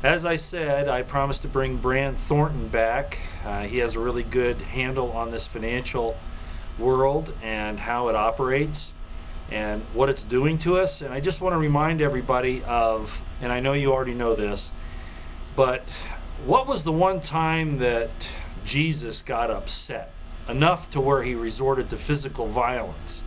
As I said, I promised to bring Brand Thornton back. He has a really good handle on this financial world and how it operates and what it's doing to us. And I just want to remind everybody of, and I know you already know this, but what was the one time that Jesus got upset enough to where he resorted to physical violence?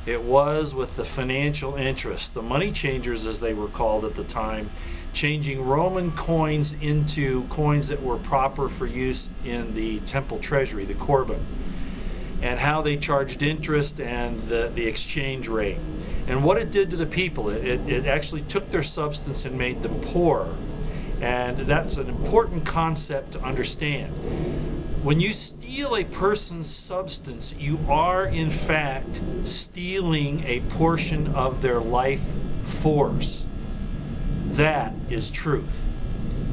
It was with the financial interests, the money changers as they were called at the time, changing Roman coins into coins that were proper for use in the temple treasury, the Corban, and how they charged interest and the exchange rate. And what it did to the people, it actually took their substance and made them poor. And that's an important concept to understand. When you steal a person's substance, you are in fact stealing a portion of their life force. That is truth.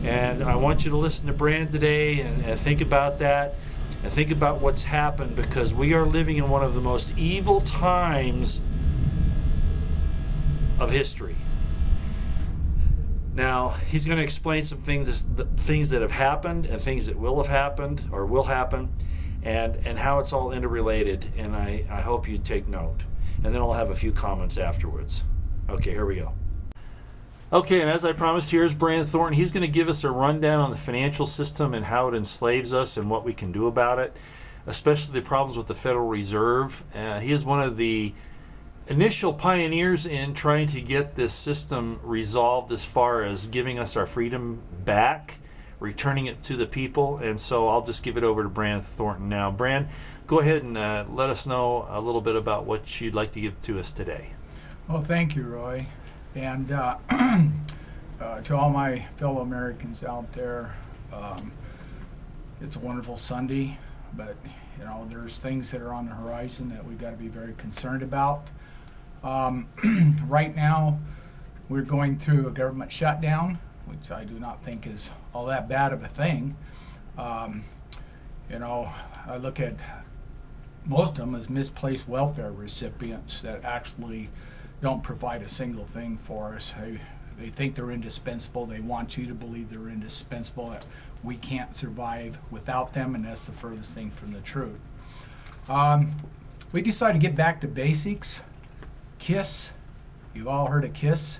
And I want you to listen to Brand today and think about that and think about what's happened, because we are living in one of the most evil times of history. Now, he's going to explain some things that have happened and things that will have happened or will happen, and how it's all interrelated. And I hope you take note. And then I'll have a few comments afterwards. Okay, here we go. Okay, and as I promised, here's Brand Thornton. He's going to give us a rundown on the financial system and how it enslaves us and what we can do about it, especially the problems with the Federal Reserve. He is one of the initial pioneers in trying to get this system resolved as far as giving us our freedom back, returning it to the people. And so I'll just give it over to Brand Thornton now. Brand, go ahead and let us know a little bit about what you'd like to give to us today. Well, thank you, Roy. And to all my fellow Americans out there, it's a wonderful Sunday, but there's things that are on the horizon that we've got to be very concerned about. Right now, we're going through a government shutdown, which I do not think is all that bad of a thing. I look at most of them as misplaced welfare recipients that actually don't provide a single thing for us. They think they're indispensable. They want you to believe they're indispensable, that we can't survive without them, and that's the furthest thing from the truth. We decided to get back to basics. KISS. You've all heard of KISS.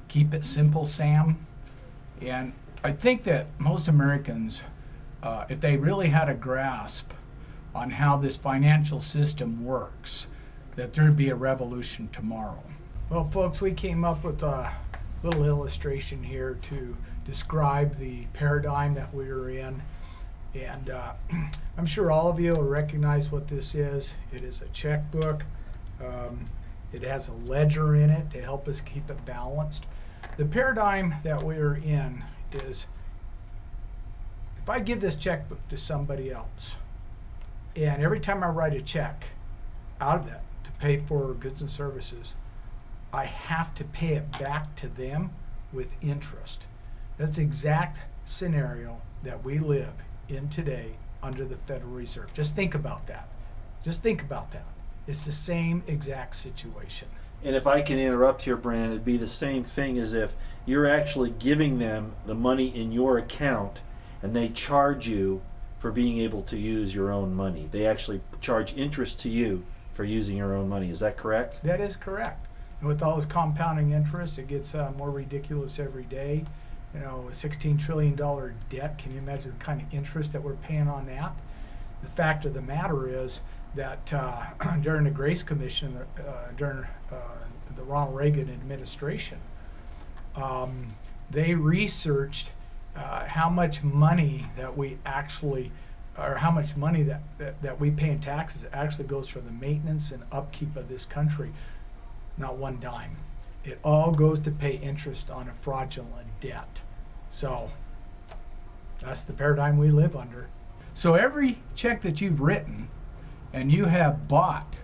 Keep it simple, Sam. And I think that most Americans, if they really had a grasp on how this financial system works, that there'd be a revolution tomorrow. Well, folks, we came up with a little illustration here to describe the paradigm that we are in. And I'm sure all of you will recognize what this is. It is a checkbook. It has a ledger in it to help us keep it balanced. The paradigm that we are in is, if I give this checkbook to somebody else, and every time I write a check out of it to pay for goods and services, I have to pay it back to them with interest. That's the exact scenario that we live in today under the Federal Reserve. Just think about that. Just think about that. It's the same exact situation. And if I can interrupt here, Brand, it'd be the same thing as if you're actually giving them the money in your account and they charge you for being able to use your own money. They actually charge interest to you for using your own money. Is that correct? That is correct. And with all this compounding interest, it gets more ridiculous every day. A $16 trillion debt. Can you imagine the kind of interest that we're paying on that? The fact of the matter is that during the Grace Commission, during the Ronald Reagan administration, they researched how much money that we actually, or how much money that we pay in taxes actually goes for the maintenance and upkeep of this country. Not one dime. It all goes to pay interest on a fraudulent debt. So that's the paradigm we live under. So every check that you've written and you have bought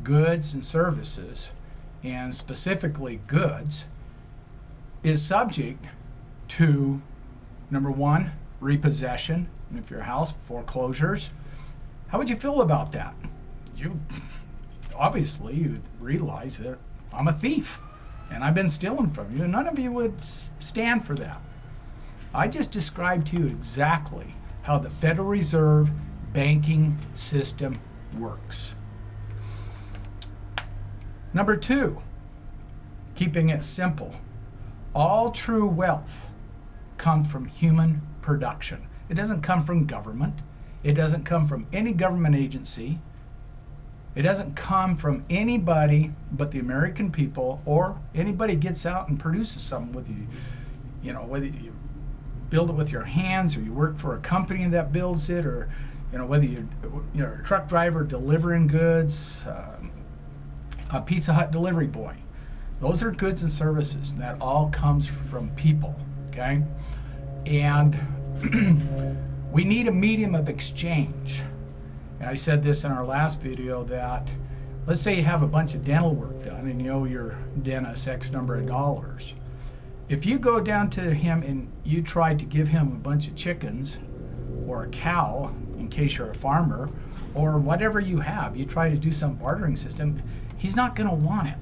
goods and services, and specifically goods, is subject to, number one, repossession, and if your house, foreclosures. How would you feel about that? Obviously you would realize that I'm a thief and I've been stealing from you, and none of you would stand for that. I just described to you exactly how the Federal Reserve banking system works. Number two, keeping it simple. All true wealth comes from human production. It doesn't come from government. It doesn't come from any government agency. It doesn't come from anybody but the American people, or anybody gets out and produces something with you. You know, whether you build it with your hands, or you work for a company that builds it, or whether you're a truck driver delivering goods, a Pizza Hut delivery boy. Those are goods and services. That all comes from people, okay? And we need a medium of exchange. And I said this in our last video that, let's say you have a bunch of dental work done and you owe your dentist X number of dollars. If you go down to him and you try to give him a bunch of chickens or a cow, in case you're a farmer, or whatever you have, you try to do some bartering system, he's not going to want it.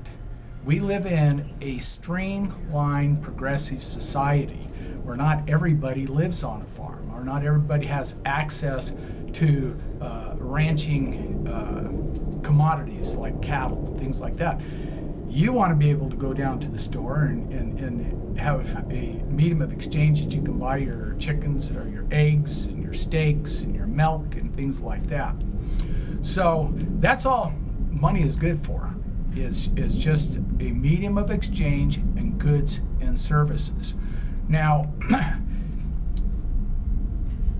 We live in a streamlined, progressive society where not everybody lives on a farm, or not everybody has access to ranching commodities like cattle, things like that. You want to be able to go down to the store and have a medium of exchange that you can buy your chickens or your eggs and your steaks and your milk and things like that. So that's all money is good for, is just a medium of exchange and goods and services. Now,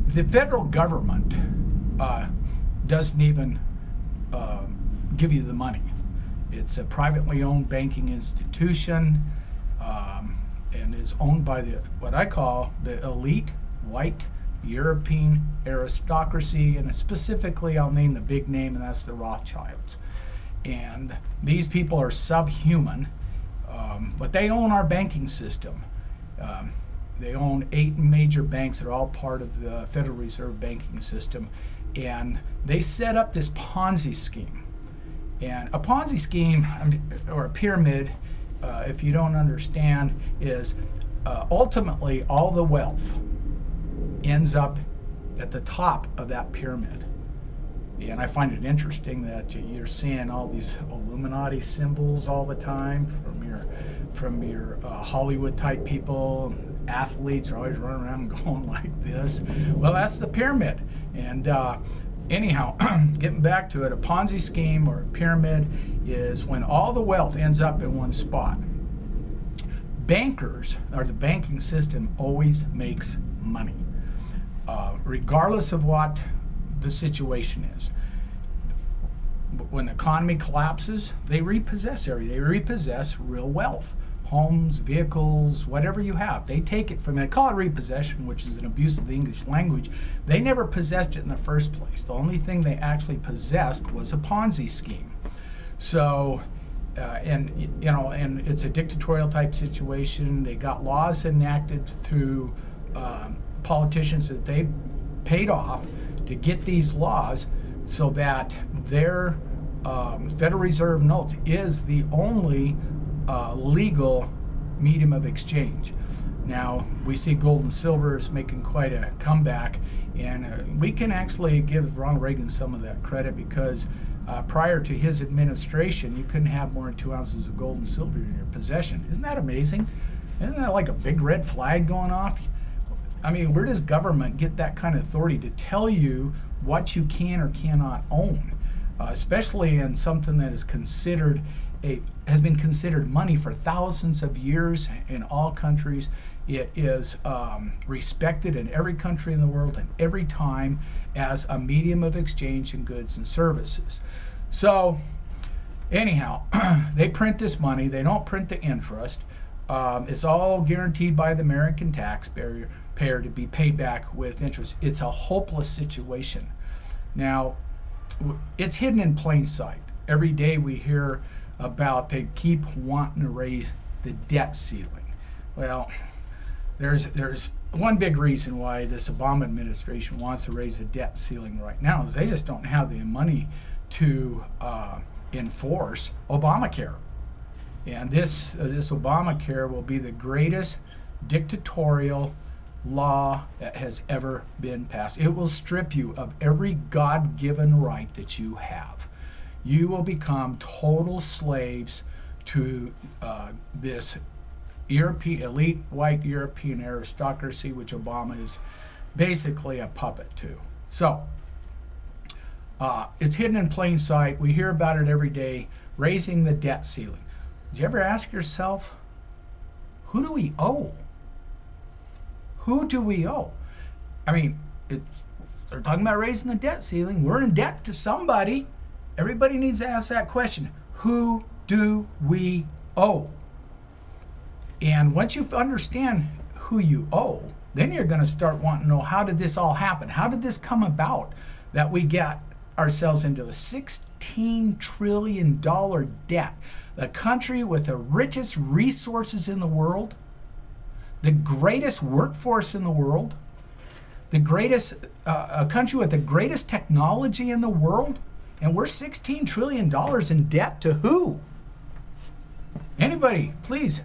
the federal government doesn't even give you the money. It's a privately owned banking institution, and is owned by what I call the elite white European aristocracy, and specifically I'll name the big name, and that's the Rothschilds. And these people are subhuman, but they own our banking system. They own 8 major banks that are all part of the Federal Reserve banking system, and they set up this Ponzi scheme. And a Ponzi scheme, or a pyramid, if you don't understand, is ultimately all the wealth ends up at the top of that pyramid. And I find it interesting that you're seeing all these Illuminati symbols all the time from your Hollywood type people. Athletes are always running around going like this. Well, that's the pyramid. And anyhow, getting back to it, a Ponzi scheme or a pyramid is when all the wealth ends up in one spot. Bankers, or the banking system, always makes money, regardless of what the situation is. When the economy collapses, they repossess everything. They repossess real wealth. Homes, vehicles, whatever you have. They take it from, they call it repossession, which is an abuse of the English language. They never possessed it in the first place. The only thing they actually possessed was a Ponzi scheme. So, and it's a dictatorial type situation. They got laws enacted through politicians that they paid off to get these laws, so that their Federal Reserve notes is the only legal medium of exchange. Now, we see gold and silver is making quite a comeback, and we can actually give Ronald Reagan some of that credit, because prior to his administration, you couldn't have more than 2 ounces of gold and silver in your possession. Isn't that amazing? Isn't that like a big red flag going off? I mean, where does government get that kind of authority to tell you what you can or cannot own, especially in something that is considered has been considered money for thousands of years in all countries? It is respected in every country in the world and every time as a medium of exchange in goods and services. So anyhow, they print this money. They don't print the interest. It's all guaranteed by the American taxpayer to be paid back with interest. It's a hopeless situation. Now, it's hidden in plain sight. Every day we hear about they keep wanting to raise the debt ceiling. Well, there's one big reason why this Obama administration wants to raise the debt ceiling right now, is they just don't have the money to enforce Obamacare. And this Obamacare will be the greatest dictatorial law that has ever been passed. It will strip you of every God-given right that you have. You will become total slaves to this elite white European aristocracy, which Obama is basically a puppet to. So, it's hidden in plain sight. We hear about it every day, raising the debt ceiling. Did you ever ask yourself, who do we owe? Who do we owe? I mean, they're talking about raising the debt ceiling. We're in debt to somebody. Everybody needs to ask that question. Who do we owe? And once you understand who you owe, then you're going to start wanting to know, how did this all happen? How did this come about that we get ourselves into a $16 trillion debt? The country with the richest resources in the world, the greatest workforce in the world, a country with the greatest technology in the world, and we're $16 trillion in debt to who? Anybody, please.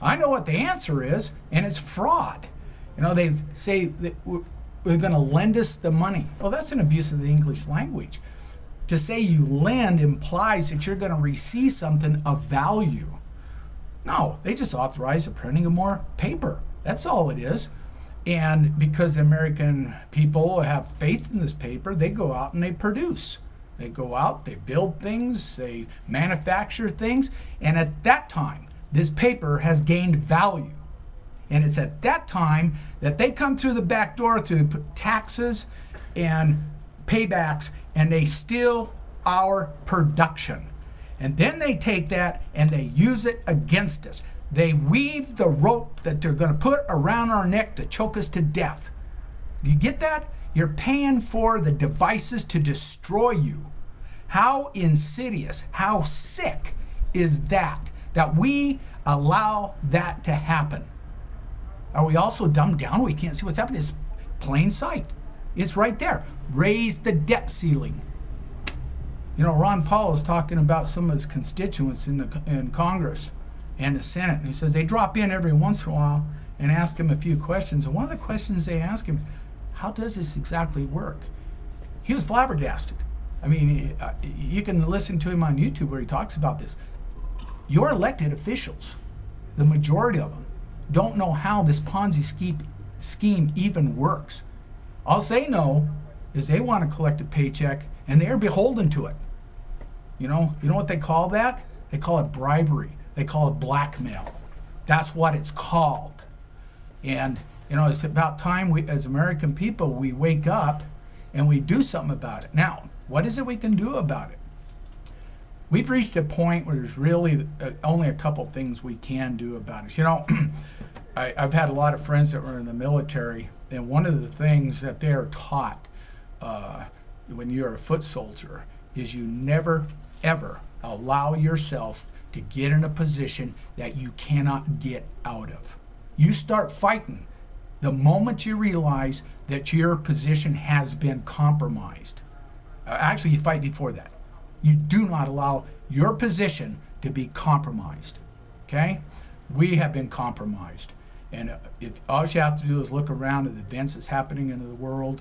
I know what the answer is, and it's fraud. You know, they say that we're going to lend us the money. Well, that's an abuse of the English language. To say you lend implies that you're going to receive something of value. No, they just authorize the printing of more paper. That's all it is. And because the American people have faith in this paper, they go out and they produce. They go out, they build things, they manufacture things, and at that time, this paper has gained value. And it's at that time that they come through the back door through taxes and paybacks, and they steal our production. And then they take that and they use it against us. They weave the rope that they're going to put around our neck to choke us to death. You get that? You're paying for the devices to destroy you. How insidious, how sick is that we allow that to happen? Are we also dumbed down? We can't see what's happening. It's plain sight. It's right there. Raise the debt ceiling. You know, Ron Paul is talking about some of his constituents in Congress and the Senate. And he says they drop in every once in a while and ask him a few questions. And one of the questions they ask him is, how does this exactly work? He was flabbergasted. I mean, you can listen to him on YouTube where he talks about this. Your elected officials, the majority of them, don't know how this Ponzi scheme even works. All they know is they want to collect a paycheck and they're beholden to it. You know what they call that? They call it bribery. They call it blackmail. That's what it's called. And you know, it's about time we, as American people, we wake up and we do something about it. Now, what is it we can do about it? We've reached a point where there's really only a couple things we can do about it. You know, I've had a lot of friends that were in the military, and one of the things that they are taught when you're a foot soldier is you never, ever allow yourself to get in a position that you cannot get out of. You start fighting the moment you realize that your position has been compromised. Actually, you fight before that. You do not allow your position to be compromised. Okay? We have been compromised. And if all you have to do is look around at the events that's happening in the world,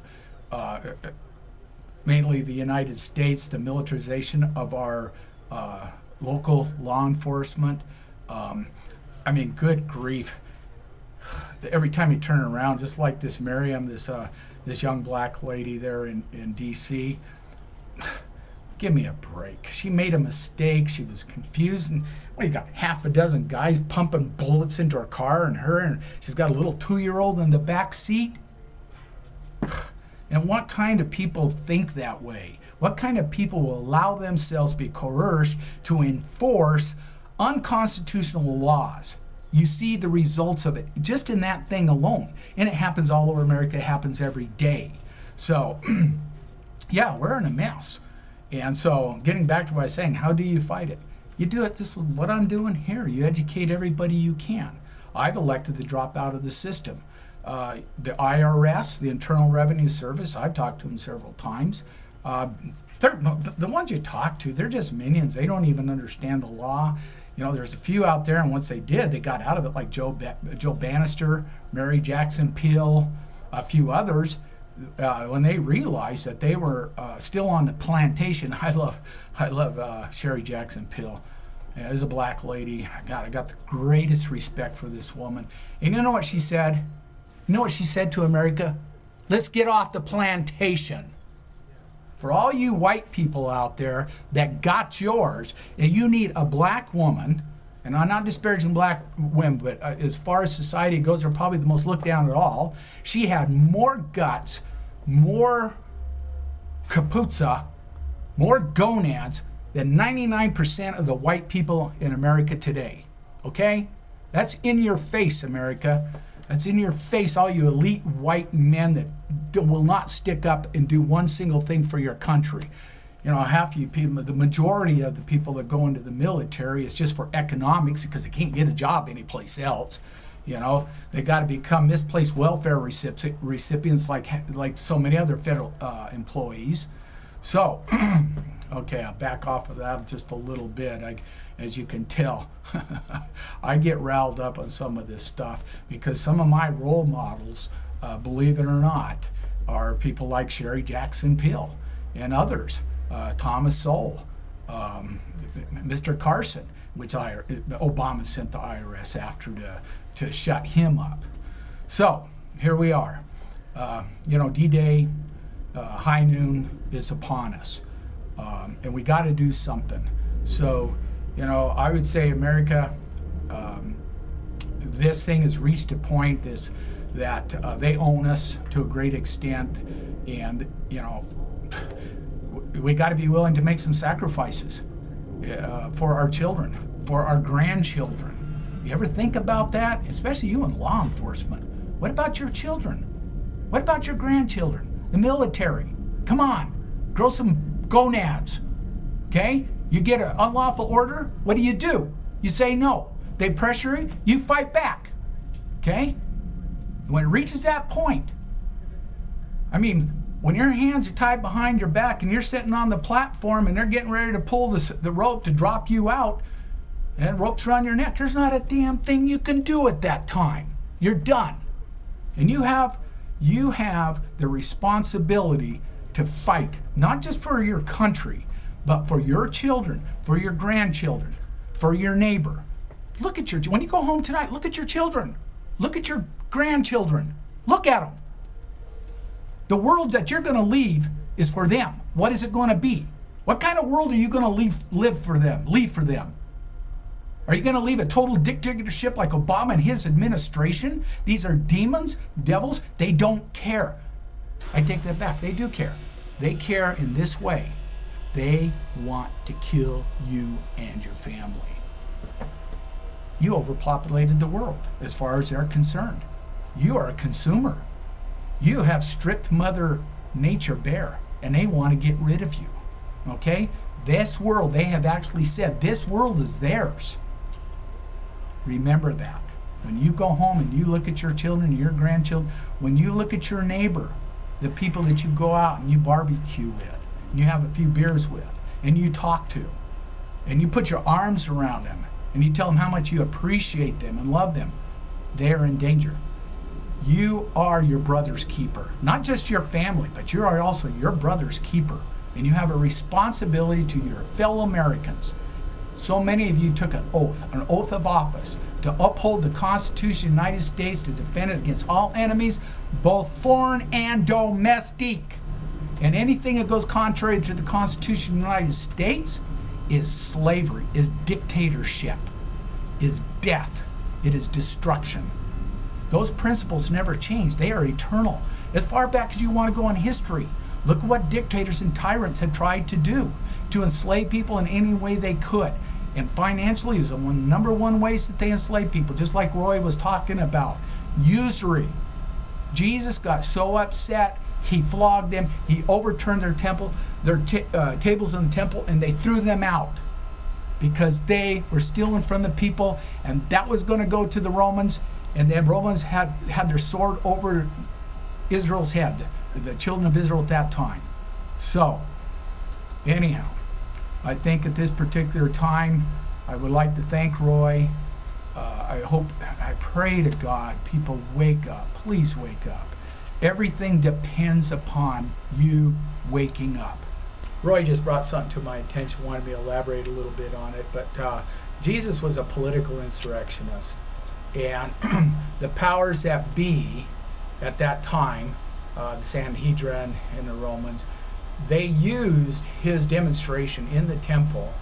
mainly the United States, the militarization of our local law enforcement. I mean, good grief. Every time you turn around, just like this Miriam, this young black lady there in D.C., give me a break. She made a mistake. She was confused. And you got half a dozen guys pumping bullets into her car, and she's got a little 2-year-old in the back seat. And what kind of people think that way? What kind of people will allow themselves to be coerced to enforce unconstitutional laws? You see the results of it just in that thing alone. And it happens all over America. It happens every day. So, yeah, we're in a mess. And so getting back to what I was saying, how do you fight it? You do it, this is what I'm doing here. You educate everybody you can. I've elected to drop out of the system. The IRS, the Internal Revenue Service, I've talked to them several times. The ones you talk to, they're just minions. They don't even understand the law. You know, there's a few out there, and once they did, they got out of it, like Joe Bannister, Mary Jackson Peel, a few others. When they realized that they were still on the plantation, I love Sherry Jackson Peel. Yeah, as a black lady, I got the greatest respect for this woman. And you know what she said? You know what she said to America? Let's get off the plantation. For all you white people out there that got yours, and you need a black woman, and I'm not disparaging black women, but as far as society goes, they're probably the most looked down at all. She had more guts, more kapuza, more gonads than 99% of the white people in America today. Okay? That's in your face, America. That's in your face, all you elite white men that will not stick up and do one single thing for your country. You know, half you people, the majority of the people that go into the military is just for economics because they can't get a job anyplace else. You know, they got to become misplaced welfare recipients like so many other federal employees. So, okay, I'll back off of that just a little bit. As you can tell, I get riled up on some of this stuff because some of my role models, believe it or not, are people like Sherry Jackson Peel and others, Thomas Sowell, Mr. Carson, which Obama sent the IRS after to shut him up. So here we are. You know, D-Day, high noon is upon us, and we got to do something. So, you know, I would say America, this thing has reached a point that they own us to a great extent, and, you know, we got to be willing to make some sacrifices for our children, for our grandchildren. You ever think about that? Especially you in law enforcement. What about your children? What about your grandchildren? The military? Come on, grow some gonads, okay? You get an unlawful order, what do? You say no. They pressure you, you fight back, okay? When it reaches that point, I mean, when your hands are tied behind your back and you're sitting on the platform and they're getting ready to pull the rope to drop you out, and rope's around your neck, there's not a damn thing you can do at that time. You're done. And you have the responsibility to fight, not just for your country, but for your children, for your grandchildren, for your neighbor. Look at when you go home tonight, look at your children. Look at your grandchildren. Look at them. The world that you're going to leave is for them. What is it going to be? What kind of world are you going to leave for them? Are you going to leave a total dictatorship like Obama and his administration? These are demons, devils. They don't care. I take that back. They do care. They care in this way. They want to kill you and your family. You overpopulated the world as far as they're concerned. You are a consumer. You have stripped Mother Nature bare, and they want to get rid of you. Okay? This world, they have actually said, this world is theirs. Remember that. When you go home and you look at your children, your grandchildren, when you look at your neighbor, the people that you go out and you barbecue with, and you have a few beers with, and you talk to, and you put your arms around them, and you tell them how much you appreciate them and love them, they are in danger. You are your brother's keeper. Not just your family, but you are also your brother's keeper. And you have a responsibility to your fellow Americans. So many of you took an oath of office, to uphold the Constitution of the United States, to defend it against all enemies, both foreign and domestic. And anything that goes contrary to the Constitution of the United States is slavery, is dictatorship, is death, it is destruction. Those principles never change. They are eternal. As far back as you want to go in history, look at what dictators and tyrants had tried to do to enslave people in any way they could. And financially is the number one ways that they enslave people, just like Roy was talking about. Usury. Jesus got so upset, he flogged them, he overturned their tables in the temple, and they threw them out because they were stealing from the people, and that was going to go to the Romans, and the Romans had their sword over Israel's head, the children of Israel at that time. So, anyhow, I think at this particular time, I would like to thank Roy. I pray to God, people wake up. Please wake up. Everything depends upon you waking up. Roy just brought something to my attention, wanted me to elaborate a little bit on it, but Jesus was a political insurrectionist. And the powers that be at that time, the Sanhedrin and the Romans, they used his demonstration in the temple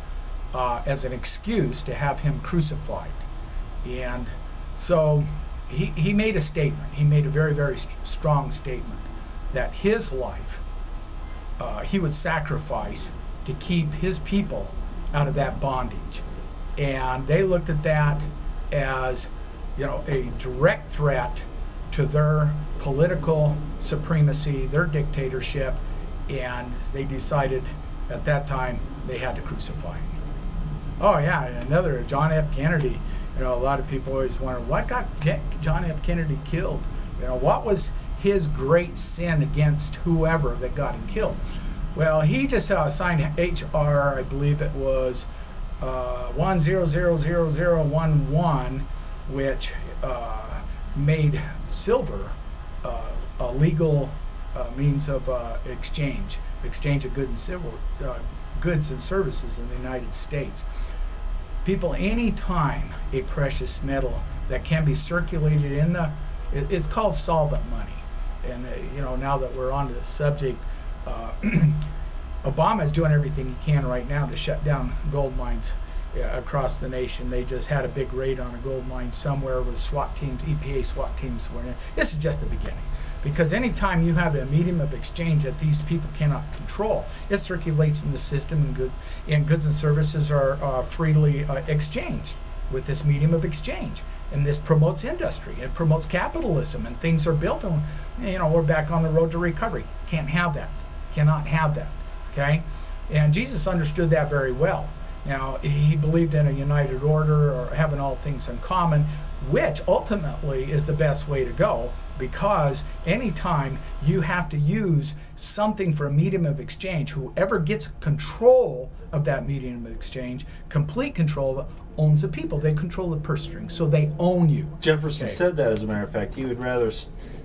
as an excuse to have him crucified. And so he made a statement. He made a very, very strong statement that his life he would sacrifice to keep his people out of that bondage. And they looked at that as, a direct threat to their political supremacy, their dictatorship, and they decided at that time they had to crucify him. Oh yeah, another John F. Kennedy. A lot of people always wonder, what got John F. Kennedy killed? What was his great sin against whoever that got him killed? Well, he just signed H.R., I believe it was 100011, which made silver a legal means of exchange of goods and services in the United States. People, anytime a precious metal that can be circulated in it's called solvent money. And now that we're on to the subject, Obama is doing everything he can right now to shut down gold mines across the nation. They just had a big raid on a gold mine somewhere with SWAT teams, EPA SWAT teams were in. This is just the beginning. Because anytime you have a medium of exchange that these people cannot control, it circulates in the system, and goods and services are freely exchanged with this medium of exchange. And this promotes industry, it promotes capitalism, and things are built on, we're back on the road to recovery. Can't have that, cannot have that, okay? And Jesus understood that very well. Now, he believed in a united order or having all things in common, which ultimately is the best way to go, because anytime you have to use something for a medium of exchange, whoever gets control of that medium of exchange, complete control of it, owns the people. They control the purse strings, so they own you. Jefferson said that, as a matter of fact. He would rather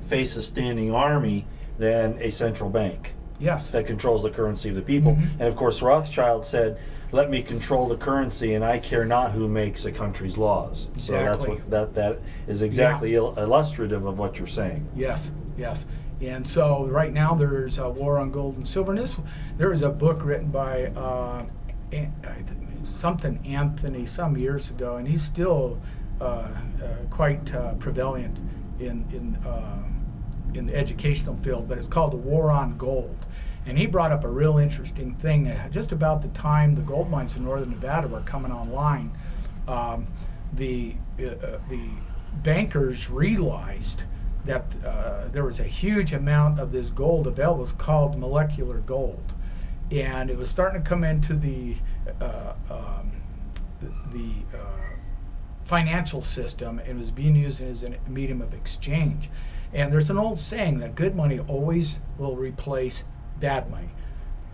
face a standing army than a central bank. Yes. That controls the currency of the people. Mm-hmm. And of course, Rothschild said, "Let me control the currency, and I care not who makes a country's laws." Exactly. So that's what that is exactly illustrative of what you're saying. Yes, yes. And so right now there's a war on gold and silver. And there was a book written by Anthony some years ago, and he's still quite prevalent in the educational field. But it's called The War on Gold. And he brought up a real interesting thing. Just about the time the gold mines in northern Nevada were coming online, the bankers realized that there was a huge amount of this gold available. It's called molecular gold, and it was starting to come into the financial system, and was being used as a medium of exchange. And there's an old saying that good money always will replace bad money.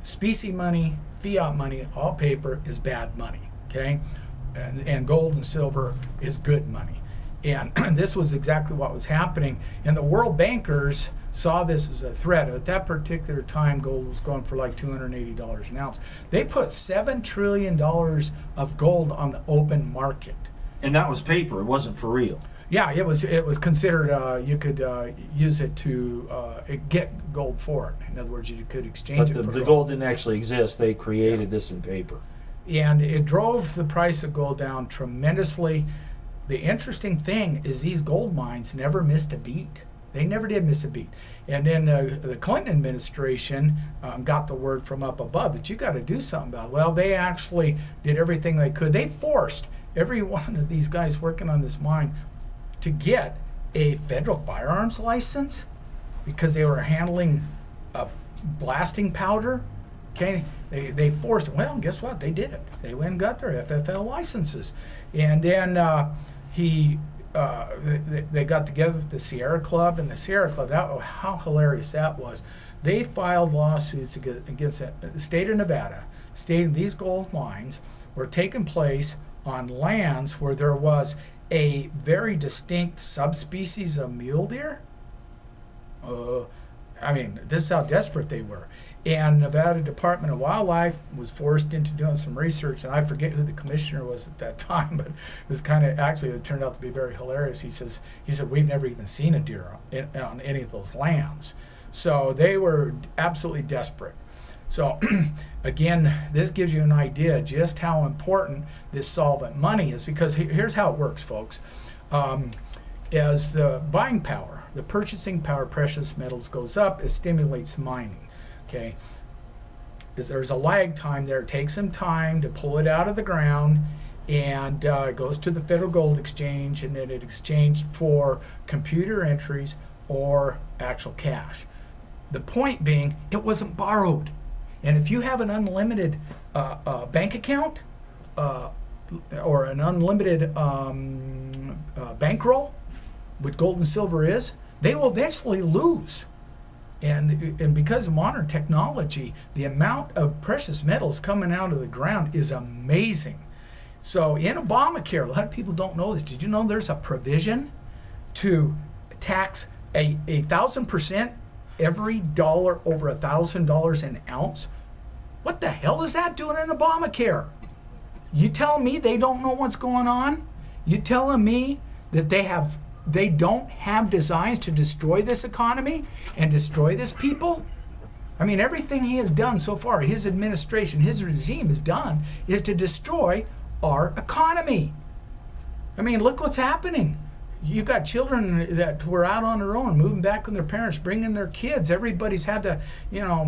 Specie money, fiat money, all paper is bad money, okay? And gold and silver is good money. And this was exactly what was happening. And the world bankers saw this as a threat. At that particular time, gold was going for like $280 an ounce. They put $7 trillion of gold on the open market. And that was paper, it wasn't for real. Yeah, it was considered you could use it to get gold for it. In other words, you could exchange it for gold. But the gold didn't actually exist. They created this in paper. And it drove the price of gold down tremendously. The interesting thing is these gold mines never missed a beat. They never did miss a beat. And then the Clinton administration got the word from up above that you got to do something about it. Well, they actually did everything they could. They forced every one of these guys working on this mine to get a federal firearms license because they were handling blasting powder. Okay, they forced it. Well, guess what? They did it. They went and got their FFL licenses, and then they got together with the Sierra Club, and the Sierra Club. How hilarious that was! They filed lawsuits against the state of Nevada, stating these gold mines were taking place on lands where there was a very distinct subspecies of mule deer. I mean, this is how desperate they were. And Nevada Department of Wildlife was forced into doing some research, and I forget who the commissioner was at that time, but it was kind of, actually, it turned out to be very hilarious. He said, we've never even seen a deer on any of those lands. So they were absolutely desperate. So again, this gives you an idea just how important this solvent money is, because here's how it works, folks. As the buying power, the purchasing power of precious metals goes up, it stimulates mining. Okay, there's a lag time there. It takes some time to pull it out of the ground, and it goes to the Federal Gold Exchange, and then it's exchanged for computer entries or actual cash. The point being, it wasn't borrowed. And if you have an unlimited bank account or an unlimited bankroll, which gold and silver is, they will eventually lose. And because of modern technology, the amount of precious metals coming out of the ground is amazing. So in Obamacare, a lot of people don't know this. Did you know there's a provision to tax 1,000% every dollar over $1,000 an ounce? What the hell is that doing in Obamacare? You telling me they don't know what's going on? You telling me that they don't have designs to destroy this economy and destroy this people? I mean, everything he has done so far, his administration, his regime has done, is to destroy our economy. I mean, look what's happening. You got children that were out on their own, moving back with their parents, bringing their kids. Everybody's had to,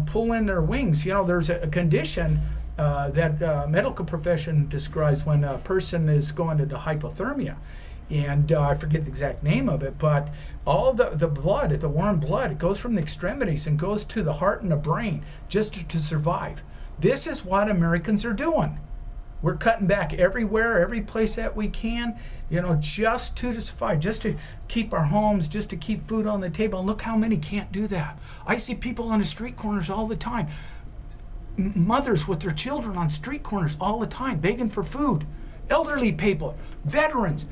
pull in their wings. There's a condition that medical profession describes when a person is going into hypothermia. And I forget the exact name of it, but all the blood, the warm blood, it goes from the extremities and goes to the heart and the brain just to survive. This is what Americans are doing. We're cutting back everywhere, every place that we can, just to survive, just to keep our homes, just to keep food on the table. And look how many can't do that. I see people on the street corners all the time. Mothers with their children on street corners all the time, begging for food. Elderly people, veterans,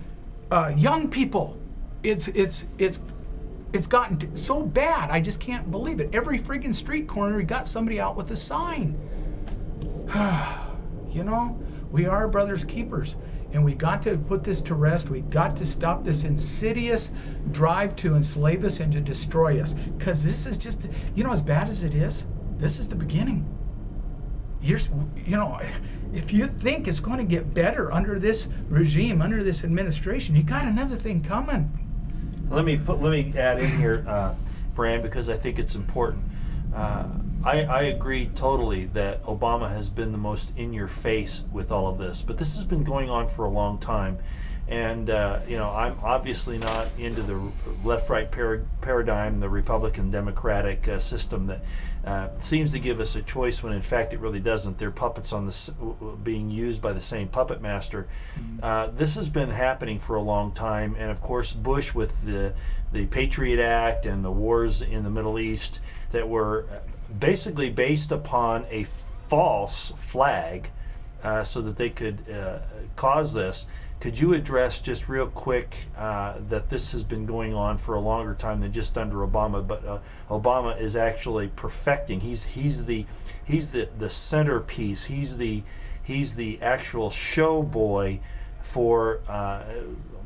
young people. It's gotten so bad, I just can't believe it. Every friggin' street corner, you got somebody out with a sign. We are brother's keepers, and we got to put this to rest. We got to stop this insidious drive to enslave us and to destroy us, because this is just, as bad as it is, this is the beginning. If you think it's going to get better under this regime, under this administration, you got another thing coming. Let me add in here, Brand, because I think it's important. I agree totally that Obama has been the most in your face with all of this, but this has been going on for a long time. And I'm obviously not into the left-right paradigm, the Republican-Democratic system that seems to give us a choice when in fact it really doesn't. They're puppets on being used by the same puppet master. This has been happening for a long time, and of course Bush with the Patriot Act and the wars in the Middle East that were basically based upon a false flag so that they could cause this. Could you address just real quick that this has been going on for a longer time than just under Obama, but Obama is actually perfecting. He's the centerpiece. He's the actual show boy for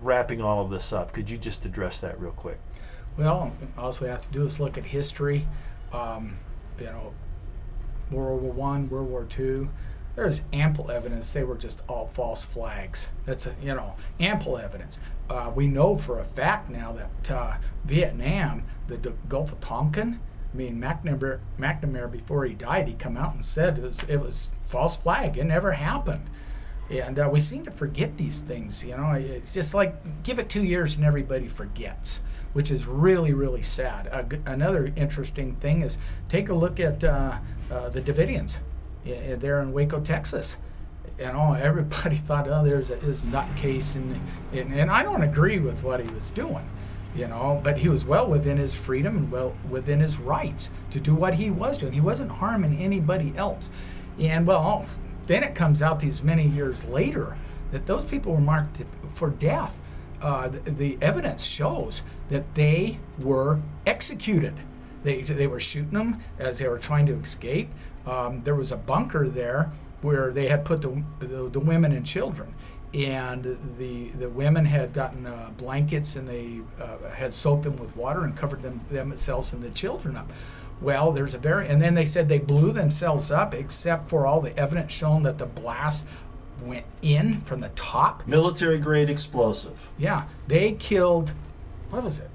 wrapping all of this up. Could you just address that real quick? Well, all we have to do is look at history. World War I, World War II. There's ample evidence they were just all false flags. That's ample evidence. We know for a fact now that Vietnam, the Gulf of Tonkin, McNamara before he died, he come out and said it was false flag. It never happened. And we seem to forget these things. It's just like give it 2 years and everybody forgets, which is really, really sad. Another interesting thing is take a look at the Davidians there in Waco, Texas. Everybody thought, there's this nutcase, and I don't agree with what he was doing, but he was well within his freedom and well within his rights to do what he was doing. He wasn't harming anybody else. And then it comes out these many years later that those people were marked for death. The evidence shows that they were executed. They were shooting them as they were trying to escape. There was a bunker there where they had put the women and children, and the women had gotten blankets, and they had soaked them with water and covered themselves and the children up. Well, and then they said they blew themselves up, except for all the evidence shown that the blast went in from the top. Military grade explosive. Yeah, they killed, what was it,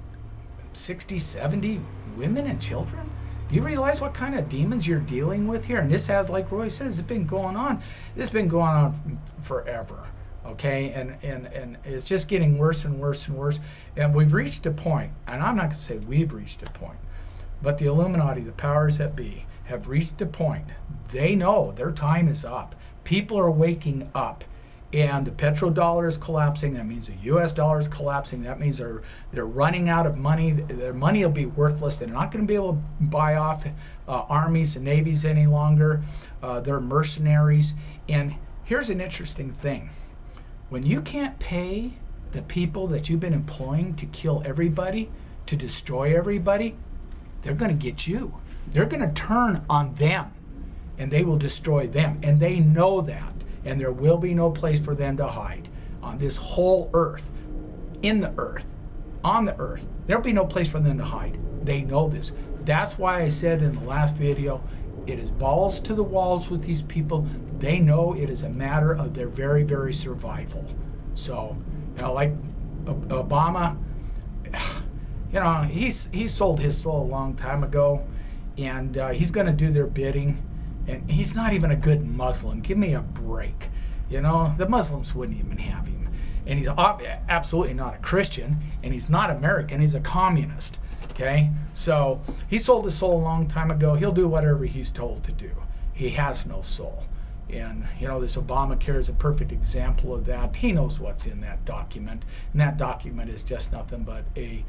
60, 70 women and children? Do you realize what kind of demons you're dealing with here? And this has, like Roy says, it's been going on. This has been going on forever, okay? And it's just getting worse and worse and worse. And we've reached a point, and I'm not going to say we've reached a point, but the Illuminati, the powers that be, have reached a point. They know their time is up. People are waking up. And the petrodollar is collapsing. That means the U.S. dollar is collapsing. That means they're running out of money. Their money will be worthless. They're not going to be able to buy off armies and navies any longer. They're mercenaries. And here's an interesting thing. When you can't pay the people that you've been employing to kill everybody, to destroy everybody, they're going to get you. They're going to turn on them, and they will destroy them. And they know that. And there will be no place for them to hide on this whole earth, in the earth, on the earth. There'll be no place for them to hide. They know this. That's why I said in the last video, it is balls to the walls with these people. They know it is a matter of their very, very survival. So, like Obama, he sold his soul a long time ago, and he's going to do their bidding. And he's not even a good Muslim. Give me a break. The Muslims wouldn't even have him. And he's absolutely not a Christian, and he's not American. He's a communist. Okay? So he sold his soul a long time ago. He'll do whatever he's told to do. He has no soul. And, this Obamacare is a perfect example of that. He knows what's in that document. And that document is just nothing but a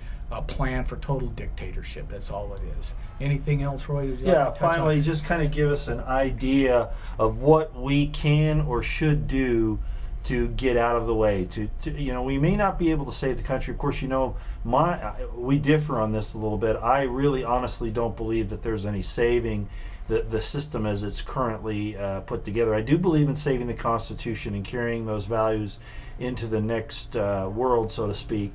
plan for total dictatorship. That's all it is. Anything else, Roy? Yeah, finally, just kind of give us an idea of what we can or should do to get out of the way. We may not be able to save the country. Of course, we differ on this a little bit. I really honestly don't believe that there's any saving the system as it's currently put together. I do believe in saving the Constitution and carrying those values into the next world, so to speak.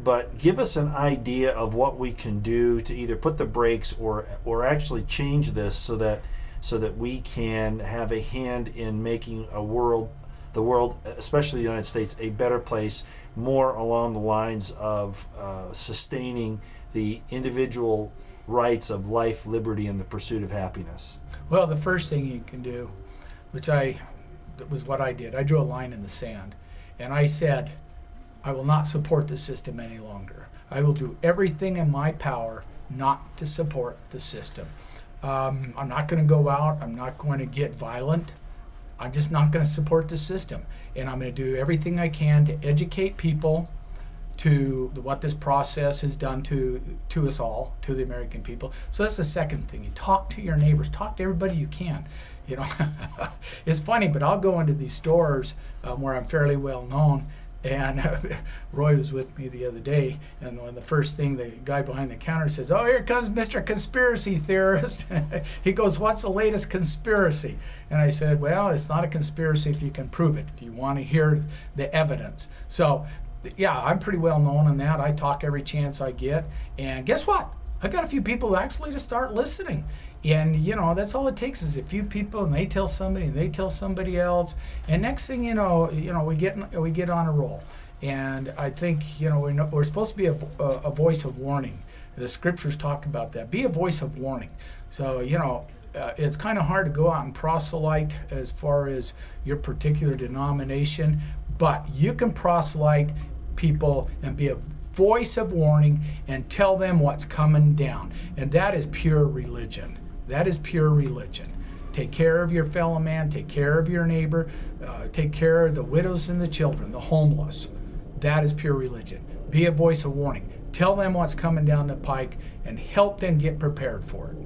But give us an idea of what we can do to either put the brakes or actually change this so that we can have a hand in making the world, especially the United States, a better place, more along the lines of sustaining the individual rights of life, liberty, and the pursuit of happiness. Well, the first thing you can do, that was what I did. I drew a line in the sand, and I said, I will not support the system any longer. I will do everything in my power not to support the system. I'm not going to go out. I'm not going to get violent. I'm just not going to support the system. And I'm going to do everything I can to educate people to what this process has done to us all, to the American people. So that's the second thing. You talk to your neighbors. Talk to everybody you can. It's funny, but I'll go into these stores where I'm fairly well known. And Roy was with me the other day, and when the first thing the guy behind the counter says, "Oh, here comes Mr. Conspiracy Theorist." He goes, "What's the latest conspiracy?" And I said, "Well, it's not a conspiracy if you can prove it. If you want to hear the evidence." So, yeah, I'm pretty well known on that. I talk every chance I get. And guess what? I got a few people actually to start listening. And, that's all it takes is a few people, and they tell somebody, and they tell somebody else. And next thing you know, we get on a roll. And I think, we're supposed to be a voice of warning. The scriptures talk about that. Be a voice of warning. So, it's kind of hard to go out and proselyte as far as your particular denomination, but you can proselyte people and be a voice of warning and tell them what's coming down. And that is pure religion. That is pure religion. Take care of your fellow man, take care of your neighbor, take care of the widows and the children, the homeless. That is pure religion. Be a voice of warning. Tell them what's coming down the pike and help them get prepared for it.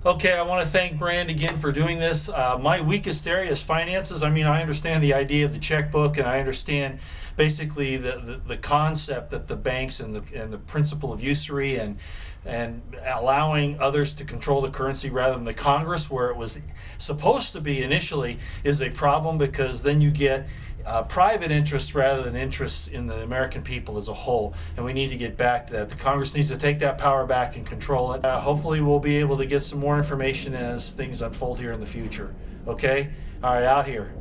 Okay, I want to thank Brand again for doing this. My weakest area is finances. I mean, I understand the idea of the checkbook, and I understand basically the concept that the banks and the principle of usury and allowing others to control the currency rather than the Congress, where it was supposed to be initially, is a problem, because then you get private interests rather than interests in the American people as a whole, and we need to get back to that. The Congress needs to take that power back and control it. Hopefully we'll be able to get some more information as things unfold here in the future. Okay? All right, out here.